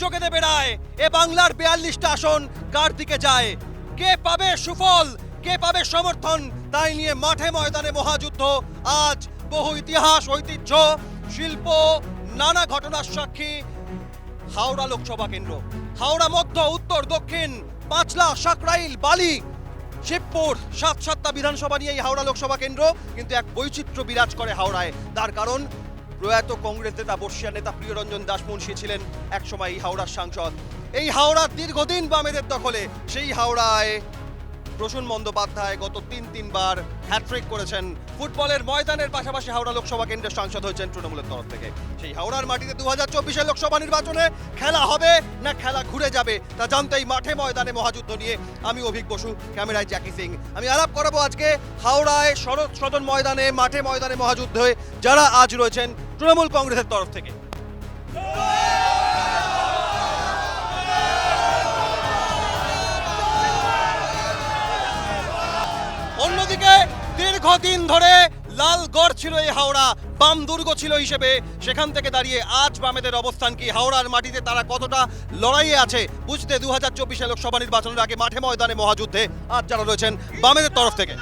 যোগেতে বেড়ায় এ বাংলার 42টা আসন কার দিকে যায়, কে পাবে সুফল, কে পাবে সমর্থন, তাই নিয়ে মাঠে ময়দানে মহাযুদ্ধ। আজ বহু ইতিহাস, ঐতিহ্য, শিল্প, নানা ঘটনার সাক্ষী হাওড়া লোকসভা কেন্দ্র। হাওড়া মধ্য, উত্তর, দক্ষিণ, পাঁচলা, সাকরাইল, বালি, শিবপুর, সাতটা বিধানসভা নিয়ে এই হাওড়া লোকসভা কেন্দ্র, কিন্তু এক বৈচিত্র্য বিরাজ করে হাওড়ায়। তার কারণ প্রয়াত কংগ্রেস নেতা, বর্ষিয়ান নেতা প্রিয়রঞ্জন দাসমুন্সী ছিলেন একসময় এই হাওড়ার সাংসদ। এই হাওড়া দীর্ঘদিন বামেদের দখলে। সেই হাওড়ায় প্রসূন বন্দ্যোপাধ্যায় গত তিনবার হ্যাট্রিক করেছেন। ফুটবলের ময়দানের পাশাপাশি হাওড়া লোকসভা কেন্দ্রের সাংসদ হয়েছেন তৃণমূলের তরফ থেকে। সেই হাওড়ার মাটিতে 2024 লোকসভা নির্বাচনে খেলা হবে না খেলা ঘুরে যাবে তা জানতেই মাঠে ময়দানে মহাযুদ্ধ নিয়ে আমি অভিক বসু, ক্যামেরায় জ্যাকি সিং। আমি আলাপ করাবো আজকে হাওড়ায় শরৎ সদন ময়দানে মাঠে ময়দানে মহাযুদ্ধে যারা আজ রয়েছেন তৃণমূল কংগ্রেসের তরফ থেকে। অন্যদিকে দীর্ঘদিন ধরে লালগড় ছিল এই হাওড়া, বাম দুর্গ ছিল হিসেবে, সেখান থেকে দাঁড়িয়ে আজ বামেদের অবস্থান কি, হাওড়ার মাটিতে তারা কতটা লড়াইয়ে আছে বুঝতে 2024 লোকসভা নির্বাচনের আগে মাঠে ময়দানে মহাযুদ্ধে আজ যারা রয়েছেন বামেদের তরফ থেকে।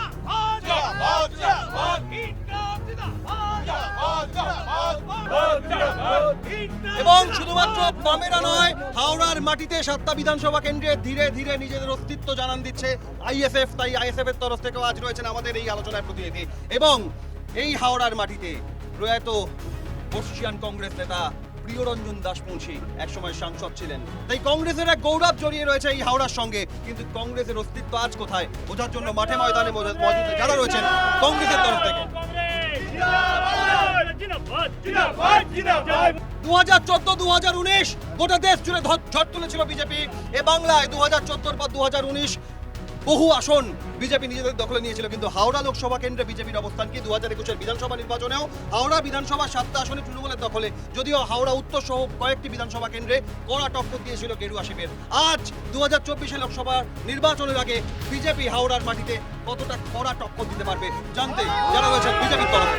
এবং শুধুমাত্র বামেরা নয়, হাওড়ার মাটিতে 7টা বিধানসভা কেন্দ্রে ধীরে ধীরে নিজেদের অস্তিত্ব জানান দিচ্ছে আইএসএফ। তাই আইএসএফ এর তরফ থেকেও আজ রয়েছেন আমাদের এই আলোচনার প্রতিনিধি। এবং এই হাওড়ার মাটিতে প্রয়াত বর্ষিয়ান কংগ্রেস নেতা প্রিয়রঞ্জন দাসমুন্সী একসময় সাংসদ ছিলেন। তাই কংগ্রেসের এক গৌরব জড়িয়ে রয়েছে এই হাওড়ার সঙ্গে। কিন্তু কংগ্রেসের অস্তিত্ব আজ কোথায় বোঝার জন্য মাঠে ময়দানে মজুদ যারা রয়েছেন কংগ্রেসের তরফ থেকে। 2014-2019 গোটা দেশ জুড়ে ঝড় তুলেছিল বিজেপি। এ বাংলায় 2014 পর 2019 বহু আসন বিজেপি নিজেদের দখলে নিয়েছিল। কিন্তু হাওড়া লোকসভা কেন্দ্রে বিজেপির অবস্থান কি? 2021 বিধানসভা নির্বাচনেও হাওড়া বিধানসভা 7টা আসনে তৃণমূলের দখলে, যদিও হাওড়া উত্তর সহ কয়েকটি বিধানসভা কেন্দ্রে কড়া টক্কর দিয়েছিল গেরুয়া শিবির। আজ 2024 লোকসভা নির্বাচনের আগে বিজেপি হাওড়ার মাটিতে কতটা কড়া টক্কর দিতে পারবে জানতে যারা রয়েছেন বিজেপির তরফে।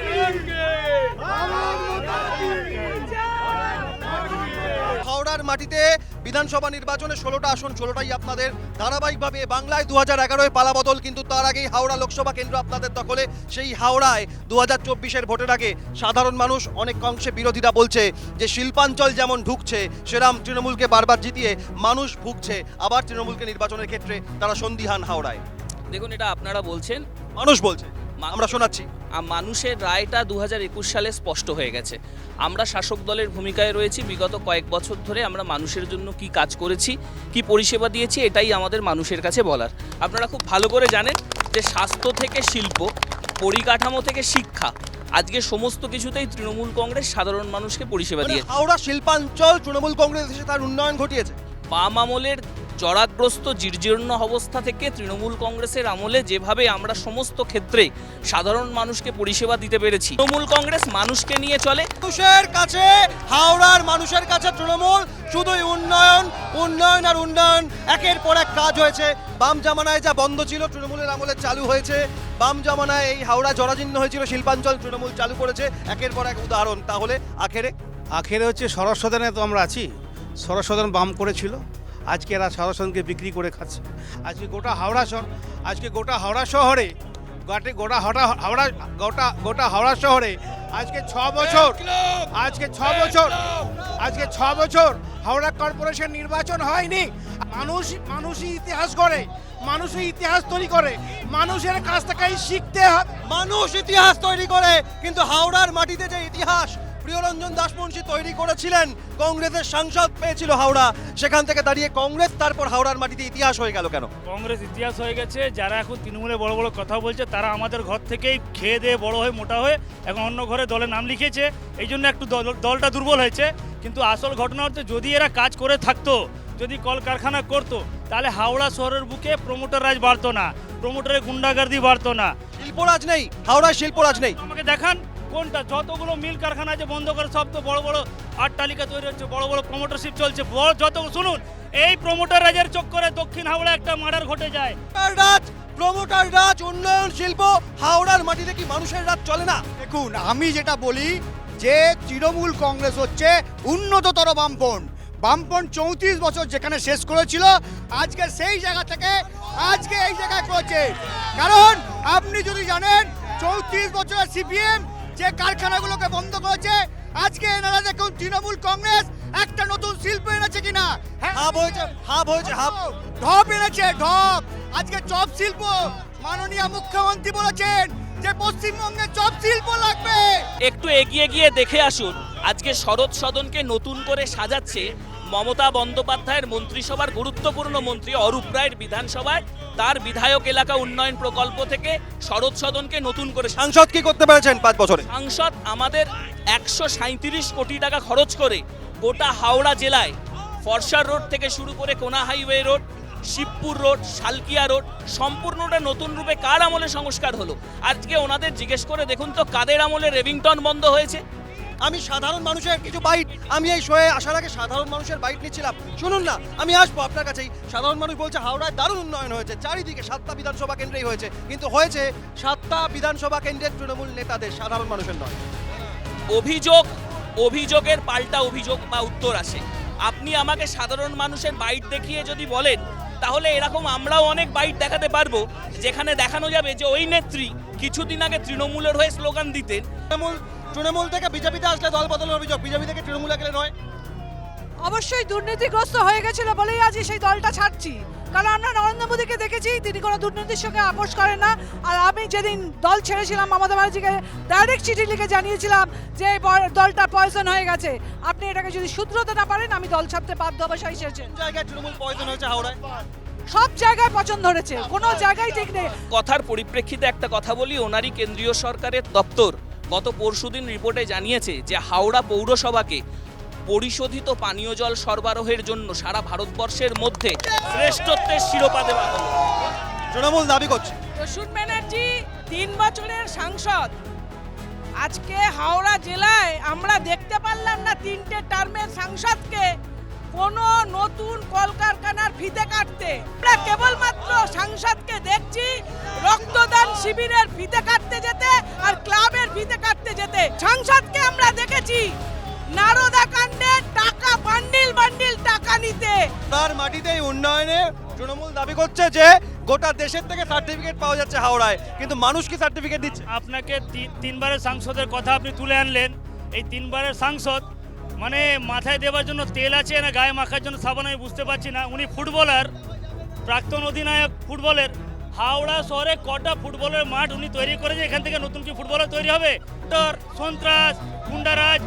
হাওড়ার মাটিতে বিধানসভা নির্বাচনে 16টা আসন, 16টাই আপনাদের। ধারাবাহিকভাবে বাংলায় 2011 পালা বদল, কিন্তু তার আগেই হাওড়া লোকসভা কেন্দ্র আপনাদের দখলে। সেই হাওড়ায় 2024 ভোটের আগে সাধারণ মানুষ, অনেক অংশে বিরোধীরা বলছে যে শিল্পাঞ্চল যেমন ঢুকছে সেরাম তৃণমূলকে বারবার জিতিয়ে মানুষ ভুগছে। আবার তৃণমূলকে নির্বাচনের ক্ষেত্রে তারা সন্দিহান হাওড়ায়। দেখুন, এটা আপনারা বলছেন, মানুষ বলছে, আমরা শোনাচ্ছি। মানুষের রায়টা 2021 সালে স্পষ্ট হয়ে গেছে। আমরা শাসক দলের ভূমিকায় রয়েছি। বিগত কয়েক বছর ধরে আমরা মানুষের জন্য কি কাজ করেছি, কি পরিষেবা দিয়েছি, এটাই আমাদের মানুষের কাছে বলার। আপনারা খুব ভালো করে জানেন যে স্বাস্থ্য থেকে শিল্প, পরিকাঠামো থেকে শিক্ষা, আজকে সমস্ত কিছুতেই তৃণমূল কংগ্রেস সাধারণ মানুষকে পরিষেবা দিয়েছে। হাওড়া শিল্পাঞ্চল তৃণমূল কংগ্রেস এসে তার উন্নয়ন ঘটিয়েছে। বাম আমলের জরাগ্রস্ত জীর্ণ অবস্থা থেকে তৃণমূল কংগ্রেসের আমলে যেভাবে আমরা সমস্ত ক্ষেত্রে সাধারণ মানুষকে পরিষেবা দিতে পেরেছি, তৃণমূল কংগ্রেস মানুষকে নিয়ে চলে। মানুষের কাছে, হাওড়ার মানুষের কাছে তৃণমূল শুধুই উন্নয়ন, উন্নয়ন আর উন্নয়ন। একের পর এক কাজ হয়েছে। বাম জামানায় যা বন্ধ ছিল তৃণমূলের আমলে চালু হয়েছে। বাম জামানায় এই হাওড়া জরাজীর্ণ হয়েছিল, শিল্পাঞ্চল তৃণমূল চালু করেছে। একের পর এক উদাহরণ। তাহলে আখেরে হচ্ছে শরৎ সদনে তো আমরা আছি। শরৎ সদন বাম করেছিল, আজকে এরা শরৎ সদনকে বিক্রি করে খাচ্ছে। আজকে গোটা হাওড়া শহরে গোটা হাওড়া শহরে আজকে 6 বছর হাওড়া কর্পোরেশন নির্বাচন হয়নি। মানুষই ইতিহাস করে, মানুষই ইতিহাস তৈরি করে, মানুষের কাছ থেকেই শিখতে হবে। মানুষ ইতিহাস তৈরি করে, কিন্তু হাওড়ার মাটিতে যে ইতিহাস প্রিয়রঞ্জন দাসমুন্সী তৈরি করেছিলেন, কংগ্রেসের সাংসদ পেয়েছিল হাওড়া, সেখান থেকে দাঁড়িয়ে কংগ্রেস তারপর হাওড়ার মাটিতে ইতিহাস হয়ে গেল কেন? কংগ্রেস ইতিহাস হয়ে গেছে। যারা এখন তৃণমূলে বড় বড় কথা বলছে তারা আমাদের ঘর থেকেই খেয়ে দিয়ে বড় হয়ে মোটা হয়ে এখন অন্য ঘরে দলে নাম লিখেছে। এই জন্য একটু দলটা দুর্বল হয়েছে। কিন্তু আসল ঘটনা হচ্ছে, যদি এরা কাজ করে থাকতো, যদি কলকারখানা করতো, তাহলে হাওড়া শহরের বুকে প্রমোটার রাজ বাড়তো না, প্রমোটারের গুন্ডাগার্দি বাড়তো না। শিল্পরাজ নেই হাওড়ায়, শিল্পরাজ নেই। আমাকে দেখান কোনটা? যতগুলো মিল কারখানা আছে বন্ধ করে সব তো বড় বড় আটটালিকা তৈরি হচ্ছে, বড় বড় প্রমোটারশিপ চলছে। শুনুন, এই প্রমোটার রাজের চক্করে দক্ষিণ হাওড়া একটা মার্ডার ঘটে যায়। প্রমোটার রাজ, উন্নয়ন, শিল্প, হাওড়ার মাটিতে কি মানুষের রাজ চলে না? দেখুন, আমি যেটা বলি যে তৃণমূল কংগ্রেস হচ্ছে উন্নততর বামপন্থ। বামপন 34 বছর যেখানে শেষ করেছিল, আজকে সেই জায়গা থেকে আজকে এই জায়গায় করেছে। কারণ আপনি যদি জানেন 34 বছরের সিপিএম যে কারখানাগুলোকে বন্ধ করেছে, আজকে এনারা দেখুন তৃণমূল কংগ্রেস একটা নতুন শিল্প এনেছে কিনা। হাব হয়েছে হাব। ঢপ এনেছে, ঢপ। আজকে চপ শিল্প মাননীয় মুখ্যমন্ত্রী বলেছেন যে পশ্চিমবঙ্গে চপ শিল্প লাগবে। একটু এগিয়ে গিয়ে দেখে আসুন আজকে শরৎ সদনকে নতুন করে সাজাচ্ছে মমতা বন্দ্যোপাধ্যায়ের মন্ত্রিসভার গুরুত্বপূর্ণ মন্ত্রী অরূপ রায়ের বিধানসভায় তার বিধায়ক এলাকা উন্নয়ন প্রকল্প থেকে শরৎ সদনকে নতুন করে সাংসদ কি করতে পেরেছেন 5 বছরে? সাংসদ আমাদের 137 কোটি টাকা খরচ করে গোটা হাওড়া জেলায় ফরসার রোড থেকে শুরু করে কোনা highway road, Shibpur road, Salkia road সম্পূর্ণটা নতুন রূপে কার আমলে সংস্কার হলো? আজকে ওনাদের জিজ্ঞেস করে দেখুন তো কাদের আমলে রেভিংটন বন্ধ হয়েছে। আমি সাধারণ মানুষের কিছু বাইট, আমি এই শোয়ে আসার আগে সাধারণ মানুষের বাইট নিচ্ছিলাম। শুনুন না, আমি আসবো আপনার কাছেই। সাধারণ মানুষ বলছে হাওড়ায় দারুণ উন্নয়ন হয়েছে, চারিদিকে 7টা বিধানসভা কেন্দ্রেই হয়েছে, কিন্তু হয়েছে 7টা বিধানসভা কেন্দ্রের তৃণমূল নেতাদের, সাধারণ মানুষের নয়। অভিযোগের পাল্টা অভিযোগ বা উত্তর আসে। আপনি আমাকে সাধারণ মানুষের বাইট দেখিয়ে যদি বলেন, তাহলে এরকম আমরাও অনেক বাইট দেখাতে পারবো যেখানে দেখানো যাবে যে ওই নেত্রী কিছুদিন আগে তৃণমূলের হয়ে স্লোগান দিতেন। তৃণমূল থেকে বিজেপিতে আসলে দল বদলের অভিযোগ, বিজেপি থেকে তৃণমূলে গেলে নয়। অবশ্যই দুর্নীতিগ্রস্ত হয়ে গেছিল বলেই আজ সেই দলটা ছাড়ছি। কারণ আমরা নরেন্দ্র মোদীকে দেখেছি তিনি কোনো দুর্নীতির সঙ্গে আপোষ করেন না। আর আমি যেদিন দল ছেড়েছিলাম মমতা ব্যানার্জিকে ডাইরেক্ট চিঠি লিখে জানিয়েছিলাম যে এই দলটা পয়জন হয়ে গেছে, আপনি এটাকে যদি শুধরোতে না পারেন আমি দল ছাড়তে বাধ্য হবো। সেই শেষে জায়গায় তৃণমূল পয়জন হয়েছে হাওড়ায়, সব জায়গায় পছন্দ ধরেছে, কোনো জায়গায় ঠিক নেই। কথার পরিপ্রেক্ষিতে একটা কথা বলি, ওনারই কেন্দ্রীয় সরকারের দপ্তর গত পরশুদিন রিপোর্টে জানিয়েছে যে হাওড়া পৌরসভাকে পরিশোধিত পানীয় জল সরবরাহের জন্য সারা ভারতবর্ষের মধ্যে শ্রেষ্ঠত্বের শিরোপা দেওয়া হলো। তৃণমূল দাবি করছে। প্রসূন ব্যানার্জি 3 বছরের সাংসদ, আজকে হাওড়া জেলায় আমরা দেখতে পারলাম না 3টে টার্মের সাংসদকে কোনো নতুন কলকারখানার ফিতে কাটতে। আমরা কেবলমাত্র সাংসদকে দেখছি রক্তদান শিবিরের ফিতে কাটতে যেতে আর ক্লাবের ফিতে কাটতে যেতে। সাংসদকে আমরা দেখেছি নারদা কাণ্ডে টাকা বান্ডিল বান্ডিল টাকা নিতে। তার মাটিতে উন্নয়নে তৃণমূল দাবি করছে যে গোটা দেশের থেকে সার্টিফিকেট পাওয়া যাচ্ছে হাওড়ায়, কিন্তু মানুষ কি সার্টিফিকেট দিচ্ছে? আপনাকে তিনবারের সাংসদের কথা আপনি তুলে আনলেন। এই 3বারের সাংসদ মানে মাথায় দেওয়ার জন্য তেল আছে না গায়ে মাখার জন্য সাবান আমি বুঝতে পারছি না। উনি ফুটবলার, প্রাক্তন অধিনায়ক ফুটবলের। হাওড়া শহরে কটা ফুটবলের মাঠ উনি তৈরি করেছে, এখান থেকে নতুন কি ফুটবলার তৈরি হবে? সন্ত্রাস, গুন্ডারাজ,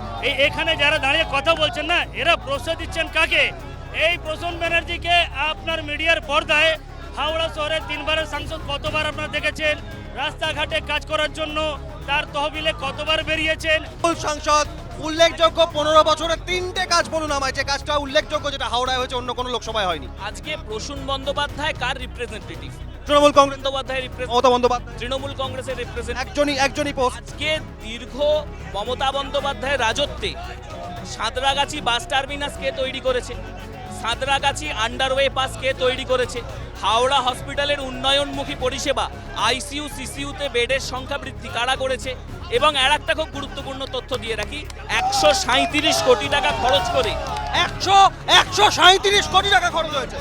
এখানে যারা দাঁড়িয়ে কথা বলছেন না, এরা প্রশ্রয় দিচ্ছেন কাকে? এই প্রসূন ব্যানার্জিকে আপনার মিডিয়ার পর্দায় হাওড়া শহরের 3বারের সাংসদ কতবার আপনারা দেখেছেন? রাস্তাঘাটে কাজ করার জন্য তার তহবিলে কতবার বেরিয়েছেন? সাংসদ উল্লেখযোগ্য 15 বছরে 3টে কাজ বলুন আমায়, যে কাজটা উল্লেখযোগ্য যেটা হাওড়ায় হয়েছে অন্য কোনো লোকসভায় হয়নি। আজকে প্রসূন বন্দ্যোপাধ্যায় কার রিপ্রেজেন্টেটিভ? তৃণমূল কংগ্রেস বন্দ্যোপাধ্যায়ের মমতা বন্দ্যোপাধ্যায় তৃণমূল কংগ্রেসের রিপ্রেজেন্টেটিভ একজনই পোস্ট। আজকে দীর্ঘ মমতা বন্দ্যোপাধ্যায়ের রাজত্বে সাঁতরাগাছি বাস টার্মিনাস কে তৈরি করেছে? সাঁতরাগাছি আন্ডারওয়ে পাস কে তৈরি করেছে? হাওড়া হসপিটালের উন্নয়নমুখী পরিষেবা আইসিইউ সিসিইউতে বেডের সংখ্যা বৃদ্ধি কারা করেছে? এবং আর একটা খুব গুরুত্বপূর্ণ তথ্য দিয়ে রাখি, 137 কোটি টাকা খরচ করে 137 কোটি টাকা খরচ হয়েছে,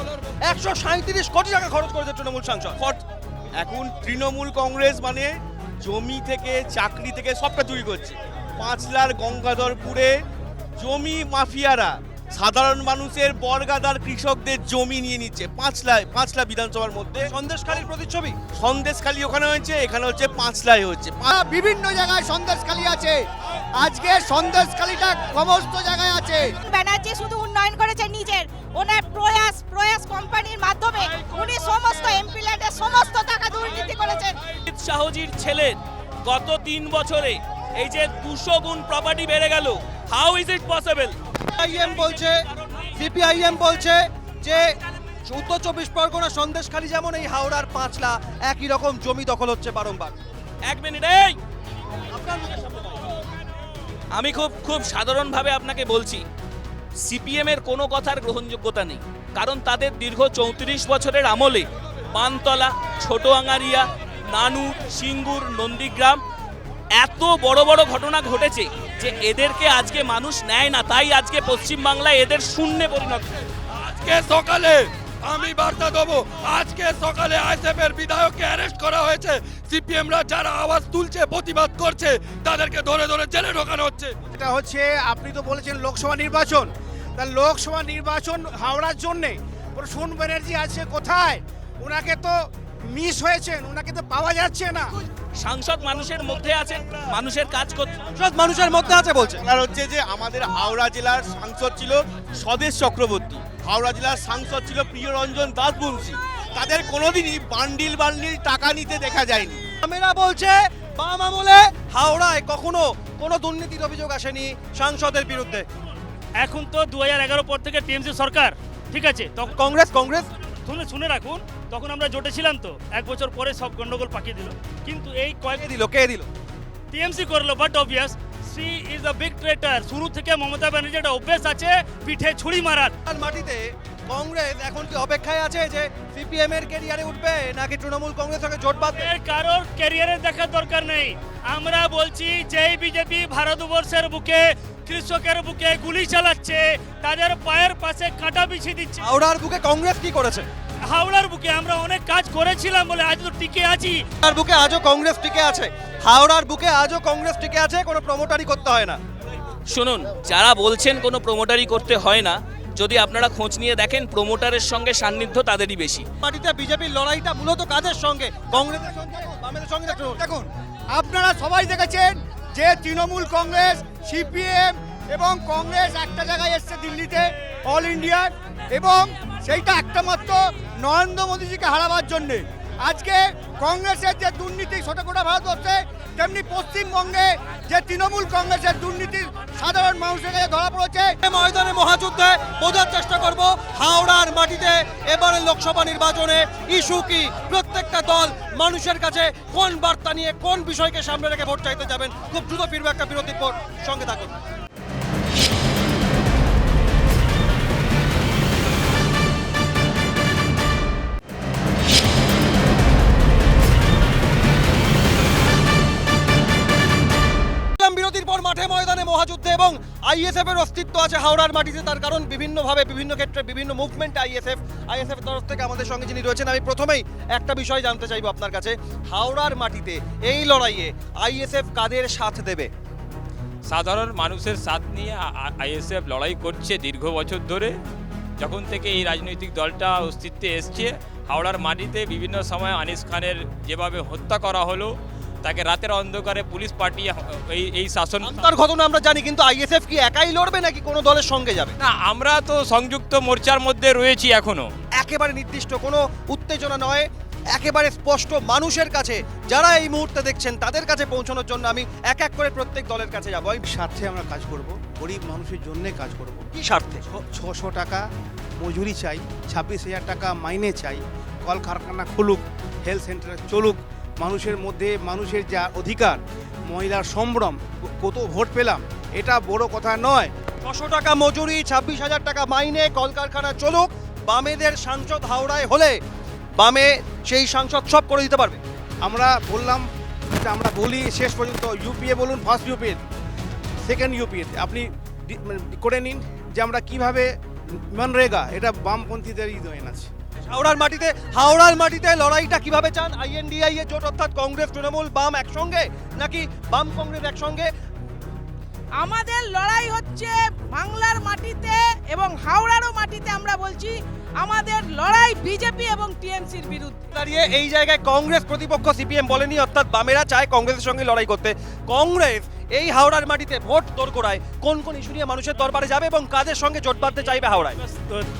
137 কোটি টাকা খরচ করেছে তৃণমূল সাংসদ। এখন তৃণমূল কংগ্রেস মানে জমি থেকে চাকরি থেকে সবটা চুরি করছে। পাঁচলার গঙ্গাধরপুরে জমি মাফিয়ারা সাধারণ মানুষের বর্গাদার কৃষকদের জমি নিয়ে নিচ্ছে। পাঁচলা বিধানসভার মধ্যে সন্দেশখালীর প্রতিচ্ছবি। সন্দেশখালী ওখানে হয়েছে, এখানে হচ্ছে পাঁচলায় হচ্ছে। বিভিন্ন জায়গায় সন্দেশখালী আছে, আজকে সন্দেশখালীটা সমস্ত জায়গায় আছে। ব্যানার্জি শুধু উন্নয়ন করেছে নিজের, ওনার প্রয়াস কোম্পানির মাধ্যমে উনি সমস্ত এমপি ল্যান্ডের সমস্ত টাকা দুর্নীতি করেছেন। অমিত শাহজির ছেলের গত 3 বছরে এই যে 200 গুণ প্রপার্টি বেড়ে গেল, how is it possible? CPIM বলছে যে উত্তর 24 পরগনা সন্দেশখালী যেমন এই হাওড়ার পাঁচলা একই রকম জমি দখল হচ্ছে বারংবার। এক মিনিট, এই আমি খুব সাধারণভাবে আপনাকে বলছি, সিপিএম এর কোনো কথার গ্রহণযোগ্যতা নেই। কারণ তাদের দীর্ঘ 34 বছরের আমলে পানতলা, ছোট আঙারিয়া, নানুর, সিঙ্গুর, নন্দীগ্রাম এত বড় বড় ঘটনা ঘটেছে যে এদেরকে আজকে মানুষ নেয় না, তাই আজকে পশ্চিমবাংলায় এদের শূন্যে পরিণত হয়েছে। আজকে সকালে আমি বার্তা দেবো, আজকে সকালে আইএসএফ এর বিধায়ককে অ্যারেস্ট করা হয়েছে। সিপিএমরা যারা আওয়াজ তুলছে, প্রতিবাদ করছে, তাদেরকে ধরে ধরে জেলে ঢোকানো হচ্ছে। এটা হচ্ছে, আপনি তো বলেছেন লোকসভা নির্বাচন, তা লোকসভা নির্বাচন হাওড়ার জন্যে প্রসূন ব্যানার্জি আছে কোথায়? ওনাকে তো মিস হয়েছেন, ওনাকে তো পাওয়া যাচ্ছে না। সাংসদ মানুষের মধ্যে আছে, মানুষের কাজ করছে। সব মানুষের মধ্যে আছে বলছে। আর হচ্ছে যে আমাদের হাওড়া জেলার সাংসদ ছিল স্বদেশ চক্রবর্তী, হাওড়া জেলার সাংসদ ছিল প্রিয়রঞ্জন দাসবংশী। তাদের কোনোদিনই বান্ডিল বান্ডিল টাকা নিতে দেখা যায়নি। বামেরা বলছে বাম আমলে হাওড়ায় কখনো কোনো দুর্নীতির অভিযোগ আসেনি সাংসদের বিরুদ্ধে। এখন তো 2011 পর থেকে টিএমসি সরকার, ঠিক আছে? তখন কংগ্রেস শুনে রাখুন, তখন আমরা জোটে ছিলাম, তো 1 বছর পরে সব গন্ডগোল পাকিয়ে দিল। কিন্তু এই কয়েক কে দিল টিএমসি করলো, but obvious she is the big traitor. শুরু থেকে মমতা ব্যানার্জি একটা অভ্যেস আছে পিঠে ছুরি মারার। আর মাটিতে কংগ্রেস এখন কি অপেক্ষায় আছে যে সিপিএম এর ক্যারিয়ারে উঠবে নাকি তৃণমূল কংগ্রেস সঙ্গে জোট বাঁধবে? এর কারোর ক্যারিয়ারে দেখার দরকার নেই। আমরা বলছি যেই বিজেপি ভারতবর্ষের বুকে কৃষকের বুকে গুলি চালাচ্ছে, তাদের পায়ের পাশে কাঁটা বিছিয়ে দিচ্ছে। হাওড়ার বুকে কংগ্রেস কি করেছে? হাওড়ার বুকে আমরা অনেক কাজ করেছিলাম বলে আজ তো টিকে আছি। হাওড়ার বুকে আজও কংগ্রেস টিকে আছে। হাওড়ার বুকে আজও কংগ্রেস টিকে আছে, কোনো প্রমোটারি করতে হয় না। শুনুন, যারা বলছেন কোনো প্রমোটারি করতে হয় না, যদি আপনারা খোঁজ নিয়ে দেখেন প্রমোটারের সঙ্গে সান্নিধ্য তাদেরই বেশি। মাটিতে বিজেপির লড়াইটা মূলত কাদের সঙ্গে? কংগ্রেসের সঙ্গে, বামেদের সঙ্গে। দেখুন, আপনারা সবাই দেখেছেন যে তৃণমূল কংগ্রেস, সিপিএম এবং কংগ্রেস একটা জায়গায় এসছে দিল্লিতে, অল ইন্ডিয়ার, এবং সেইটা একটা মাত্র নরেন্দ্র মোদীজিকে হারাবার জন্যে। আজকে কংগ্রেসের যে দুর্নীতি গোটা ভারতবর্ষে, তেমনি পশ্চিমবঙ্গে যে তৃণমূল কংগ্রেসের দুর্নীতি সাধারণ মানুষের কাছে ধরা পড়েছে। ময়দানে মহাযুদ্ধে বোঝার চেষ্টা করব হাওড়ার মাটিতে এবারে লোকসভা নির্বাচনে ইস্যু কি, প্রত্যেকটা দল মানুষের কাছে কোন বার্তা নিয়ে, কোন বিষয়কে সামনে রেখে ভোট চাইতে যাবেন। খুব দ্রুত ফিরবে একটা বিরতির পর, সঙ্গে থাকুন। বিরতির পর মাঠে ময়দানে মহাযুদ্ধে এবং আইএসএফ এর অস্তিত্ব আছে হাওড়ার মাটিতে। তার কারণ বিভিন্নভাবে, বিভিন্ন ক্ষেত্রে, বিভিন্ন মুভমেন্ট আইএসএফ এর তরফ থেকে আমাদের সঙ্গে যিনি রয়েছেন, আমি প্রথমেই একটা বিষয় জানতে চাইবো আপনার কাছে। হাওড়ার মাটিতে এই লড়াইয়ে আইএসএফ কাদের সাথ দেবে? সাধারণ মানুষের সাথ নিয়ে আইএসএফ লড়াই করছে দীর্ঘ বছর ধরে। যখন থেকে এই রাজনৈতিক দলটা অস্তিত্বে এসছে, হাওড়ার মাটিতে বিভিন্ন সময় আনিস খানের যেভাবে হত্যা করা হলো, তাকে রাতের অন্ধকারে পুলিশ পাঠিয়ে এই শাসন, তার ঘটনা আমরা জানি, কিন্তু আইএসএফ কি একাই লড়বে নাকি কোনো দলের সঙ্গে যাবে? না, আমরা তো সংযুক্ত মোর্চার মধ্যে রয়েছি এখনো। একেবারে নির্দিষ্ট কোনো উত্তেজনা নয়, একেবারে স্পষ্ট মানুষের কাছে, যারা এই মুহূর্তে দেখছেন তাদের কাছে পৌঁছানোর জন্য আমি এক এক করে প্রত্যেক দলের কাছে যাবো। স্বার্থে আমরা কাজ করব, গরিব মানুষের জন্যে কাজ করব। কি স্বার্থে? 600 টাকা মজুরি চাই, 26,000 টাকা মাইনে চাই, কলকারখানা খুলুক, হেলথ সেন্টার চলুক, মানুষের মধ্যে মানুষের যা অধিকার, মহিলার সম্ভ্রম। কত ভোট পেলাম, এটা বড় কথা নয়। 600 টাকা মজুরি, 26,000 টাকা মাইনে, কলকারখানা চলুক। বামেদের সাংসদ হাওড়ায় হলে বামে সেই সাংসদ সব করে দিতে পারবে। আমরা বললাম, এটা আমরা বলি শেষ পর্যন্ত, ইউপিএ বলুন, ফার্স্ট ইউপিএ, সেকেন্ড ইউপিএ, আপনি করে নিন যে আমরা কিভাবে মনরেগা, এটা বামপন্থীদের ইদয়ন আছে। হাওড়ার মাটিতে লড়াইটা কিভাবে চান? আইএনডিআই এর জোট, অর্থাৎ কংগ্রেস, তৃণমূল, বাম একসঙ্গে, নাকি বাম কংগ্রেস একসঙ্গে? আমাদের লড়াই হচ্ছে বাংলার মাটিতে এবং হাওড়ারও মাটিতে। আমরা বলছি আমাদের লড়াই বিজেপি এবং টিএমসির বিরুদ্ধে। দাঁড়িয়ে এই জায়গায় কংগ্রেস প্রতিপক্ষ সিপিএম বলেনি, অর্থাৎ বামেরা চায় কংগ্রেসের সঙ্গে লড়াই করতে। কংগ্রেস এই হাওড়ার মাটিতে ভোট দোরগোড়ায় কোন কোন ইস্যু নিয়ে মানুষের দরবারে যাবে এবং কাদের সঙ্গে জোট বাঁধতে চাইবে হাওড়ায়?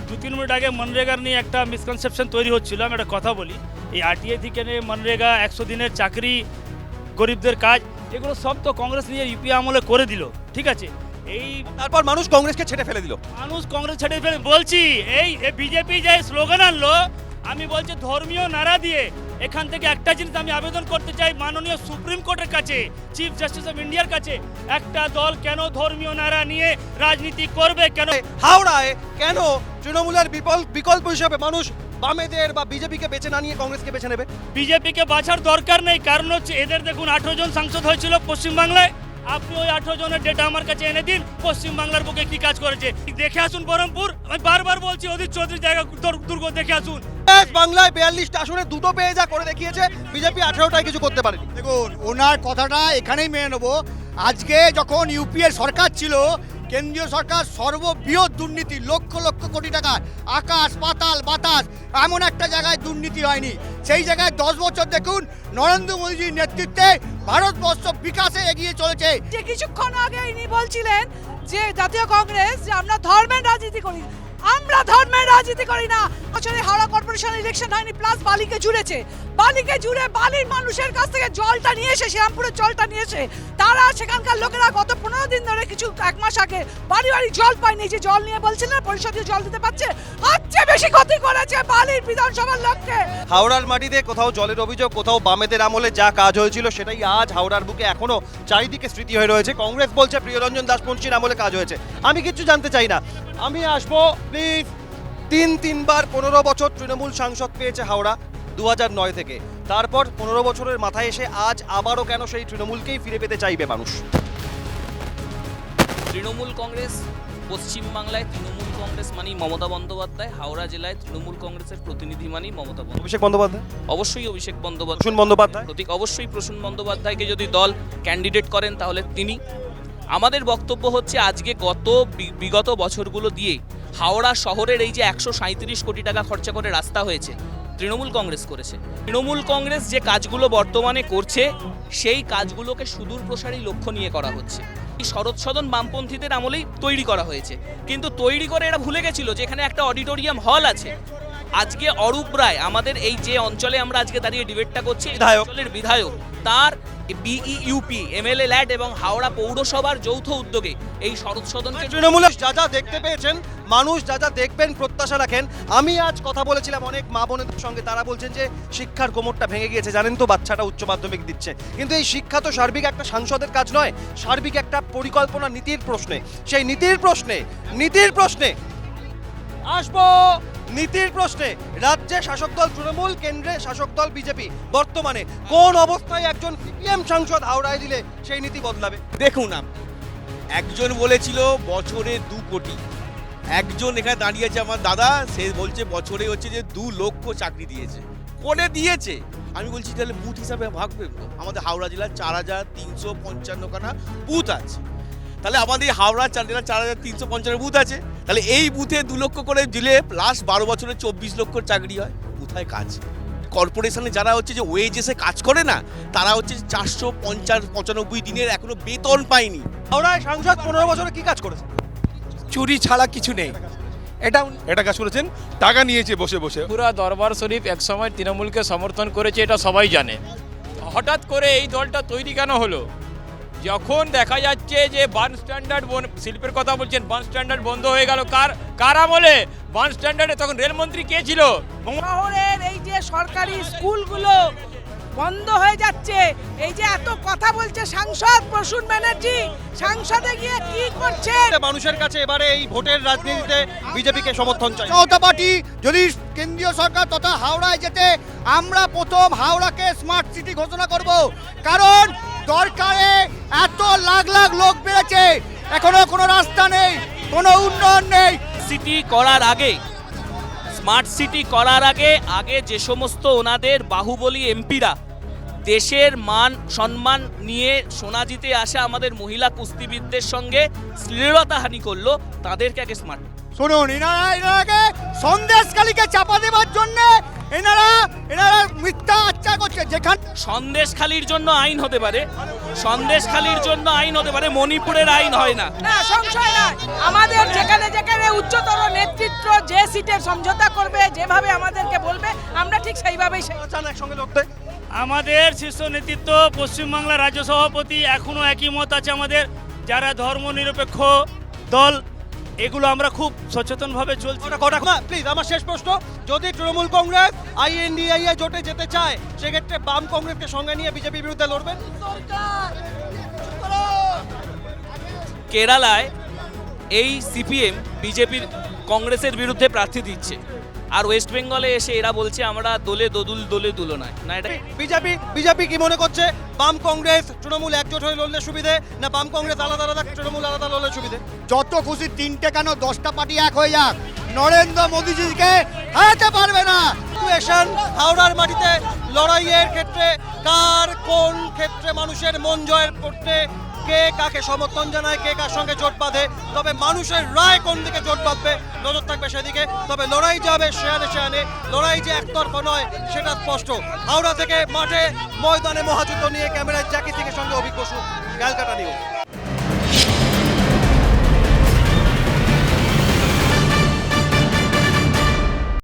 2-3 মিনিট আগে মনরেগার নিয়ে একটা মিসকনসেপশন তৈরি হচ্ছিল। আমি একটা কথা বলি, এই আরটিআই থেকে নিয়ে মনরেগা, 100 দিনের চাকরি, গরিবদের কাজ, এগুলো সব তো কংগ্রেস নিয়ে ইউপিএ আমলে করে দিল, ঠিক আছে? এই তারপর মানুষ কংগ্রেসকে ছেড়ে ফেলে দিল। মানুষ কংগ্রেস ছেড়ে ফেলে, বলছি এই বিজেপি যে স্লোগান আনলো, আমি বলছি ধর্মীয় নারা দিয়ে এখান থেকে একটা জিনিস আমি আবেদন করতে চাই মাননীয় সুপ্রিম কোর্টের কাছে, চিফ জাস্টিস অফ ইন্ডিয়ার কাছে, একটা দল কেন ধর্মীয় নারা নিয়ে রাজনীতি করবে? কেন হাওড়ায় কেন তৃণমূলের বিকল্প হিসেবে মানুষ বামেদের বা বিজেপিকে বেছে না নিয়ে কংগ্রেসকে বেছে নেবে? বিজেপিকে বাছার দরকার নেই, কারণ হচ্ছে এদের দেখুন 18 জন সাংসদ হয়েছিল পশ্চিমবাংলায়। আপনি ওই 18 জনের ডেটা আমার কাছে এনে দিন, পশ্চিমবাংলার বুকে কি কাজ করেছে দেখে আসুন। বহরমপুর, আমি বারবার বলছি অধীর চৌধুরী জায়গা দুর্গ দেখে আসুন। বাংলায় 42টা আসনে দুটো পেয়ে যা করে দেখিয়েছে, বিজেপি 18টায় কিছু করতে পারেনি। দেখুন ওনার কথাটা এখানেই মেনে নেবো। আজকে যখন ইউপিএ সরকার ছিল, কেন্দ্রীয় সরকার সর্ববৃহৎ দুর্নীতি, লক্ষ লক্ষ কোটি টাকা, আকাশ পাতাল বাতাস, এমন একটা জায়গায় দুর্নীতি হয়নি। সেই জায়গায় 10 বছর দেখুন নরেন্দ্র মোদীজির নেতৃত্বে ভারতবর্ষ বিকাশে এগিয়ে চলেছে। যে কিছুক্ষণ আগে ইনি বলছিলেন যে জাতীয় কংগ্রেস যে আমরা ধর্মের রাজনীতি করি, আমরা ধর্মের রাজনীতি করি না। বছরে হাওড়া কর্পোরেশন ইলেকশন হয়নি, প্লাস বালিকে জুড়েছে, বালিকে জুড়ে বালির মানুষের কাছ থেকে জলটা নিয়ে এসে, শ্রীরামপুরের জলটা নিয়ে এসে, তারা সেখানকার লোকেরা গত 15 দিন ধরে কিছু 1 মাস আগে বাড়ি বাড়ি জল পায়নি। যে জল নিয়ে বলছিলেন পরিষদীয় জল দিতে পারছে, সবচেয়ে বেশি ক্ষতি করেছে বালির বিধানসভার লোককে। হাওড়ার মাটিতে কোথাও জলের অভিযোগ, কোথাও বামেদের আমলে যা কাজ হয়েছিল সেটাই আজ হাওড়ার বুকে এখনো চারিদিকে স্মৃতি হয়ে রয়েছে। কংগ্রেস বলছে প্রিয়রঞ্জন দাসবংশীর আমলে কাজ হয়েছে। আমি কিছু জানতে চাই না, আমি আসবো প্লিজ। 3বার 15 বছর তৃণমূল সাংসদ পেয়েছে হাওড়া 2009 থেকে। তারপর 15 বছরের মাথায় এসে আজ আবারও কেন সেই তৃণমূলকেই ফিরে পেতে চাইবে মানুষ? তৃণমূল কংগ্রেস পশ্চিমবাংলায় তৃণমূল কংগ্রেস মানেই মমতা বন্দ্যোপাধ্যায়, হাওড়া জেলায় তৃণমূল কংগ্রেসের প্রতিনিধি মানেই মমতা বন্দ্যোপাধ্যায়। অভিষেক বন্দ্যোপাধ্যায়, অবশ্যই অভিষেক বন্দ্যোপাধ্যায়, প্রসূন বন্দ্যোপাধ্যায়, প্রতীক অবশ্যই প্রসূন বন্দ্যোপাধ্যায়কে যদি দল ক্যান্ডিডেট করেন তাহলে তিনি। আমাদের বক্তব্য হচ্ছে আজকে বিগত বছরগুলো দিয়ে হাওড়া শহরের এই যে 137 কোটি টাকা খরচা করে রাস্তা হয়েছে, তৃণমূল কংগ্রেস করেছে। তৃণমূল কংগ্রেস যে কাজগুলো বর্তমানে করছে সেই কাজগুলোকে সুদূর প্রসারী লক্ষ্য নিয়ে করা হচ্ছে। এই শরৎ সদন বামপন্থীদের আমলেই তৈরি করা হয়েছে, কিন্তু তৈরি করে এরা ভুলে গেছিল যে এখানে একটা অডিটোরিয়াম হল আছে। আজকে অরূপ রায়, আমাদের এই যে অঞ্চলে আমরা আজকে দাঁড়িয়ে ডিবেটটা করছি, অঞ্চলের বিধায়ক, তার বিইউপি, এমএলএ ল্যাড এবং হাওড়া পৌরসভার যৌথ উদ্যোগে এই শরৎ সদনকে তৃণমূলের যা যা দেখতে পেয়েছেন, মানুষ যা যা দেখবেন প্রত্যাশা রাখেন। আমি আজ কথা বলেছিলাম অনেক মা বোনদের সঙ্গে, তারা বলছেন যে শিক্ষার কোমরটা ভেঙে গিয়েছে। জানেন তো, বাচ্চাটা উচ্চ মাধ্যমিক দিচ্ছে, কিন্তু এই শিক্ষা তো সার্বিক একটা সাংসদের কাজ নয়, সার্বিক একটা পরিকল্পনা, নীতির প্রশ্নে। সেই নীতির প্রশ্নে আসবো। নীতির প্রশ্নে রাজ্যে শাসক দল তৃণমূল, কেন্দ্রে শাসক দল বিজেপি। বর্তমানে কোন অবস্থায় একজন সিপিএম সাংসদ হাওড়ায় দিলে সেই নীতি বদলাবে? দেখুন, একজন বলেছিল বছরে 2 কোটি, একজন এখানে দাঁড়িয়ে আছে আমার দাদা, সে বলছে বছরে হচ্ছে যে 2 লক্ষ চাকরি দিয়েছে। কোনে দিয়েছে? আমি বলছি তাহলে বুথ হিসাবে ভাগবে। আমাদের হাওড়া জেলার 4355 খানা বুথ আছে, তাহলে আমাদের হাওড়া জেলার 4355 বুথ আছে, তাহলে এই বুথে 2 লক্ষ করে দিলে লাস্ট 12 বছরে 24 লক্ষ চাকরি হয়। কোথায় কাজ? কর্পোরেশনে যারা হচ্ছে যে ওয়েজেসে কাজ করে না, তারা হচ্ছে 495 দিনের এখনো বেতন পায়নি। হাওড়ায় সাংসদ 15 বছরে কি কাজ করেছে? চুরি ছাড়া কিছু নেই। এটা কাজ করেছেন, টাকা নিয়েছে বসে বসে। পুরা দরবার শরীফ একসময় তৃণমূলকে সমর্থন করেছে, এটা সবাই জানে। হঠাৎ করে এই দলটা তৈরি কেন হলো? যখন দেখা যাচ্ছে যে বার্ন স্ট্যান্ডার্ড শিল্পের কথা বলছেন, বার্ন স্ট্যান্ডার্ড বন্ধ হয়ে গেল। কার আমলে? বার্ন স্ট্যান্ডার্ডে তখন রেলমন্ত্রী কে ছিল? শহরের এই যে সরকারি স্কুলগুলো বন্ধ হয়ে যাচ্ছে, এই যে এত কথা বলছে সাংসদ প্রসূন ব্যানার্জি, সংসদে গিয়ে কি করছে? মানুষের কাছে এবারে এই ভোটের রাজনীতিতে বিজেপিকে সমর্থন চাই। মমতা পার্টি যদি কেন্দ্রীয় সরকার তথা হাওড়ায় যেতে, আমরা প্রথম হাওড়াকে স্মার্ট সিটি ঘোষণা করব। কারণ দরকারে এত লাখ লাখ লোক বেড়েছে, এখনো কোনো রাস্তা নেই, কোনো উন্নয়ন নেই। সিটি করার আগে, স্মার্ট সিটি করার আগে যে সমস্ত ওনাদের বাহুবলী এমপিরা দেশের মান সম্মান নিয়ে সোনা জিতে আসা আমাদের মহিলা কুস্তিবিদদের সঙ্গে শ্লীলতাহানি করলো, তাদেরকে আগে স্মার্ট। শুনুন, এনারাকে সন্দেশখালীকে চাপা দেওয়ার জন্য এনারা মিথ্যা আচ্ছা করছে। যেখানে সন্দেশখালীর জন্য আইন হতে পারে, সন্দেশখালীর জন্য আইন হতে পারে, মণিপুরের আইন হয় না। না, সংশয় নাই। আমাদের যেখানে যেখানে উচ্চতর নেতৃত্ব যে সিটের সমঝোতা করবে, যেভাবে আমাদেরকে বলবে, আমরা ঠিক সেইভাবেই একসঙ্গে লড়তে। আমাদের শীর্ষ নেতৃত্ব, পশ্চিমবাংলা রাজ্য সভাপতি এখনো একই মত আছে আমাদের, যারা ধর্মনিরপেক্ষ দল, এগুলো আমরা খুব সচেতনভাবে চলছি। প্লিজ, আমার শেষ প্রশ্ন, যদি তৃণমূল কংগ্রেস INDIA জোটে যেতে চায়, সেক্ষেত্রে বাম কংগ্রেসকে সঙ্গে নিয়ে বিজেপির বিরুদ্ধে লড়বেন? কেরালায় এই সিপিএম বিজেপির কংগ্রেসের বিরুদ্ধে প্রার্থী দিচ্ছে। আর ওয়েস্ট বেঙ্গলে এসে এরা বলছে আমরা দোলে দোদুল দোলে দুলনায় না, এটা বিজেপি কি মনে করছে বাম কংগ্রেস তৃণমূল একজোট হয়ে লড়লে সুবিধে, না বাম কংগ্রেস আলাদা আলাদা তৃণমূল আলাদা লড়লে সুবিধে? যত খুশি 3টে কেন 10টা পার্টি এক হয়ে যাক, নরেন্দ্র মোদীজিকে হারাতে পারবে না। সিচুয়েশন হাওড়ার মাটিতে লড়াইয়ের ক্ষেত্রে কার কোন ক্ষেত্রে মানুষের মন জয়ের করতে কে কাকে সমর্থন জানায়, কে কার সঙ্গে জোট বাঁধে, তবে মানুষের রায় কোন দিকে জোট বাঁধবে নজর থাকবে সেদিকে। তবে লড়াই যাবে শেয়ানে শেয়ানে, লড়াই যে একতরফা নয় সেটা স্পষ্ট। হাওড়া থেকে মাঠে ময়দানে মহাযুদ্ধ নিয়ে ক্যামেরায় জ্যাকি সিংয়ের সঙ্গে অভিজ্ঞ ক্যালকাটা নিউজ।